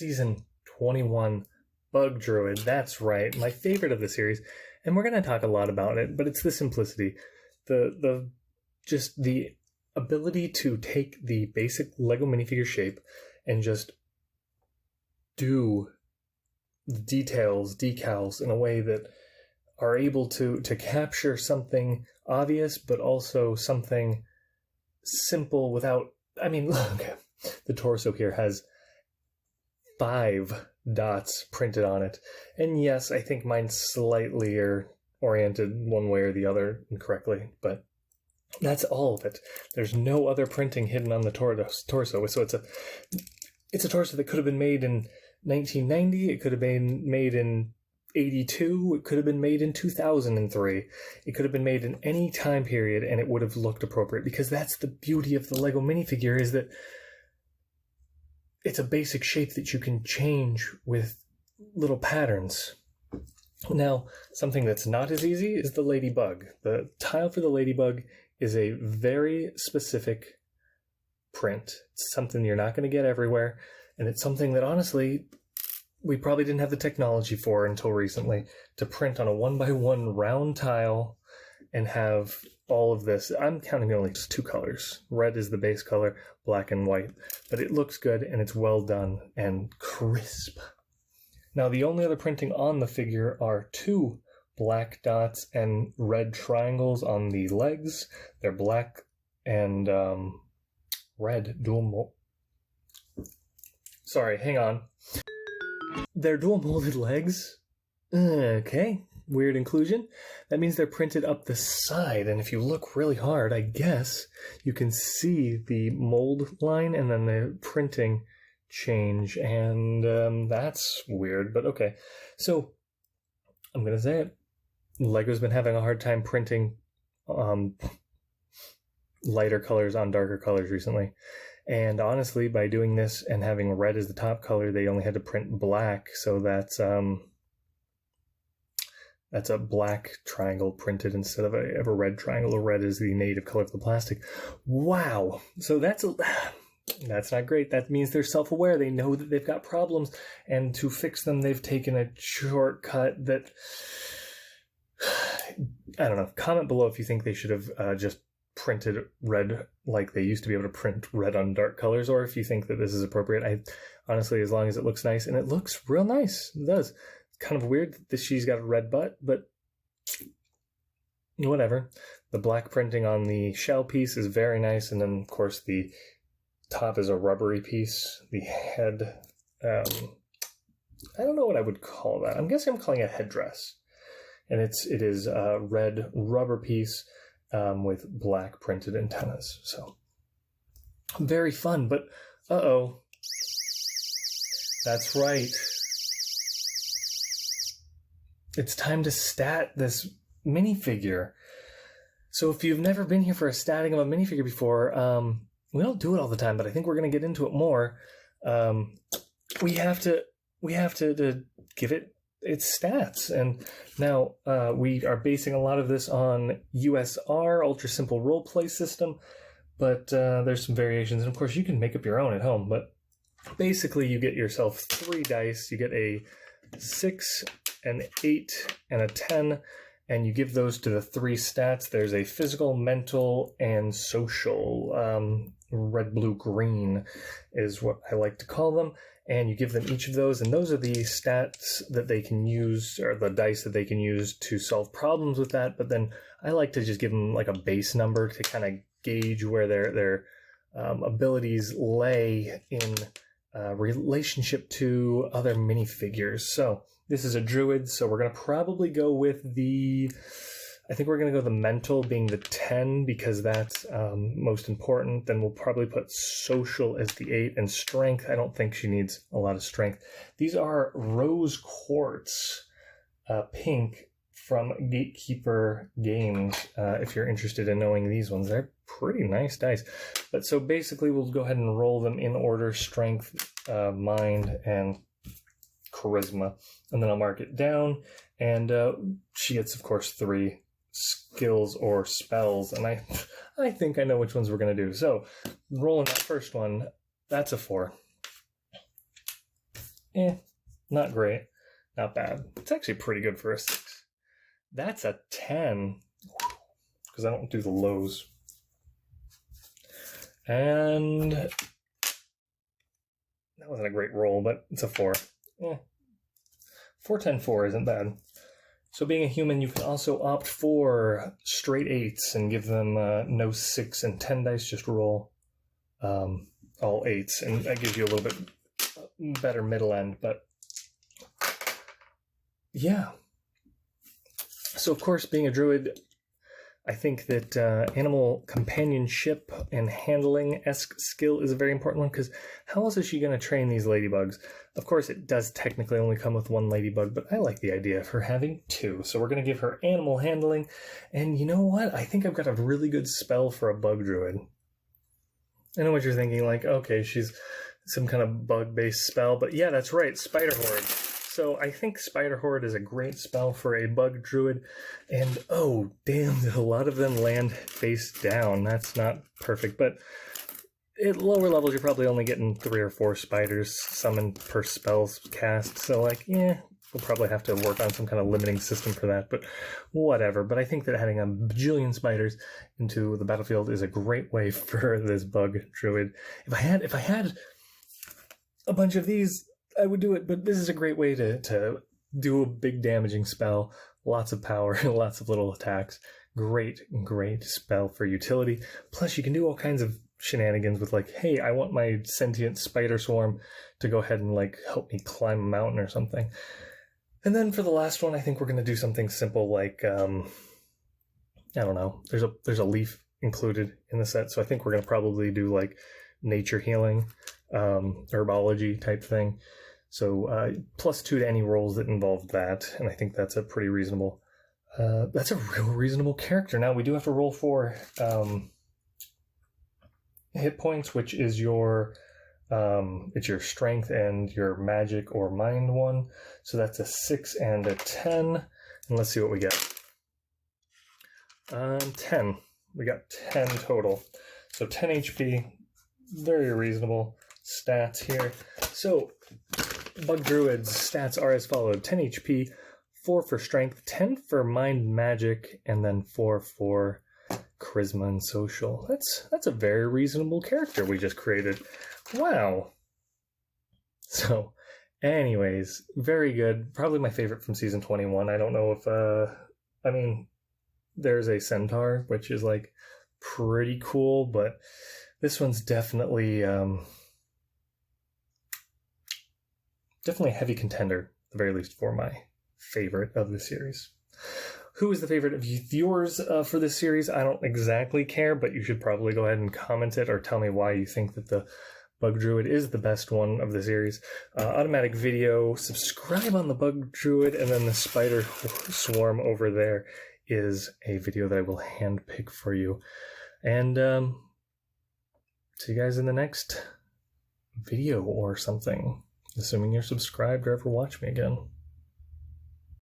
Season 21 Bug Druid. That's right, my favorite of the series. And we're going to talk a lot about it, but it's the simplicity. Just the ability to take the basic Lego minifigure shape and just do the details, decals in a way that are able to capture something obvious, but also something simple without, I mean, look, the torso here has 5 dots printed on it. And yes, I think mine's slightly oriented one way or the other incorrectly, but that's all of it. There's no other printing hidden on the torso. So it's a torso that could have been made in 1990. It could have been made in 82. It could have been made in 2003. It could have been made in any time period, and it would have looked appropriate, because that's the beauty of the Lego minifigure, is that it's a basic shape that you can change with little patterns. Now, something that's not as easy is the ladybug. The tile for the ladybug is a very specific print. It's something you're not going to get everywhere, and it's something that, honestly, we probably didn't have the technology for until recently, to print on a 1x1 round tile and have all of this. I'm counting only just 2 colors. Red is the base color, black and white. But it looks good, and it's well done and crisp. Now, the only other printing on the figure are 2 black dots and red triangles on the legs. They're black and red dual mold. Sorry, hang on. They're dual molded legs. Okay, weird inclusion. That means they're printed up the side, and if you look really hard, I guess you can see the mold line and then the printing change, and that's weird, but okay. So, I'm gonna say it. Lego's been having a hard time printing lighter colors on darker colors recently. And honestly, by doing this and having red as the top color, they only had to print black. So that's a black triangle printed instead of a red triangle. Red is the native color of the plastic. Wow. So that's not great. That means they're self-aware. They know that they've got problems, and to fix them, they've taken a shortcut that, I don't know. Comment below if you think they should have just printed red like they used to be able to print red on dark colors, or if you think that this is appropriate. I honestly, as long as it looks nice, and it looks real nice, it does. It's kind of weird that she's got a red butt, but whatever. The black printing on the shell piece is very nice, and then of course the top is a rubbery piece. The head, I don't know what I would call that. I'm guessing I'm calling it a headdress, and it is a red rubber piece with black printed antennas. So very fun, but uh-oh. That's right. It's time to stat this minifigure. So if you've never been here for a statting of a minifigure before, we don't do it all the time, but I think we're going to get into it more. We have to give it its stats. And now we are basing a lot of this on USR, Ultra Simple Roleplay System, but there's some variations. And of course, you can make up your own at home, but basically you get yourself 3 dice. You get a 6, an 8, and a 10, and you give those to the 3 stats. There's a physical, mental, and social. Red, blue, green is what I like to call them. And you give them each of those, and those are the stats that they can use, or the dice that they can use to solve problems with that. But then I like to just give them like a base number to kind of gauge where their abilities lay in relationship to other minifigures. So this is a druid, so we're going to probably go with I think we're going to go the mental being the 10, because that's most important. Then we'll probably put social as the 8, and strength, I don't think she needs a lot of strength. These are rose quartz, pink, from Gatekeeper Games. If you're interested in knowing these ones, they're pretty nice dice. But so basically we'll go ahead and roll them in order: strength, mind, and charisma. And then I'll mark it down, and she gets, of course, 3 skills or spells, and I think I know which ones we're going to do. So rolling that first one, that's a 4. Not great. Not bad. It's actually pretty good for a 6. That's a 10. Because I don't do the lows. And that wasn't a great roll, but it's a 4. 4, 10, 4 isn't bad. So being a human, you can also opt for straight 8s and give them no 6 and 10 dice. Just roll all 8s, and that gives you a little bit better middle end. But yeah. So of course, being a druid, I think that animal companionship and handling-esque skill is a very important one, because how else is she going to train these ladybugs? Of course, it does technically only come with 1 ladybug, but I like the idea of her having 2. So we're going to give her animal handling, and you know what? I think I've got a really good spell for a bug druid. I know what you're thinking, like, okay, she's some kind of bug-based spell, but yeah, that's right, Spider Horde. So I think Spider Horde is a great spell for a bug druid, and oh damn, did a lot of them land face down. That's not perfect, but at lower levels you're probably only getting 3 or 4 spiders summoned per spell cast, so like, we'll probably have to work on some kind of limiting system for that, but whatever. But I think that adding a bajillion spiders into the battlefield is a great way for this bug druid. If I had a bunch of these, I would do it, but this is a great way to do a big damaging spell. Lots of power, lots of little attacks. Great spell for utility. Plus, you can do all kinds of shenanigans with, like, hey, I want my sentient spider swarm to go ahead and, like, help me climb a mountain or something. And then for the last one, I think we're going to do something simple like, I don't know, there's a leaf included in the set, so I think we're going to probably do, like, nature healing, herbology type thing. So +2 to any rolls that involve that, and I think that's a pretty reasonable. That's a real reasonable character. Now we do have to roll for hit points, which is your it's your strength and your magic or mind one. So that's a 6 and a 10, and let's see what we get. 10. We got 10 total. So 10 HP, very reasonable stats here. So Bug Druid's stats are as followed: 10 HP, 4 for strength, 10 for mind magic, and then 4 for charisma and social. That's a very reasonable character we just created. Wow. So, anyways, very good. Probably my favorite from season 21. I don't know if, there's a centaur, which is, like, pretty cool, but this one's definitely a heavy contender, at the very least, for my favorite of the series. Who is the favorite of yours for this series? I don't exactly care, but you should probably go ahead and comment it or tell me why you think that the Bug Druid is the best one of the series. Automatic video, subscribe on the Bug Druid, and then the Spider Swarm over there is a video that I will handpick for you. And see you guys in the next video or something, assuming you're subscribed or ever watch me again.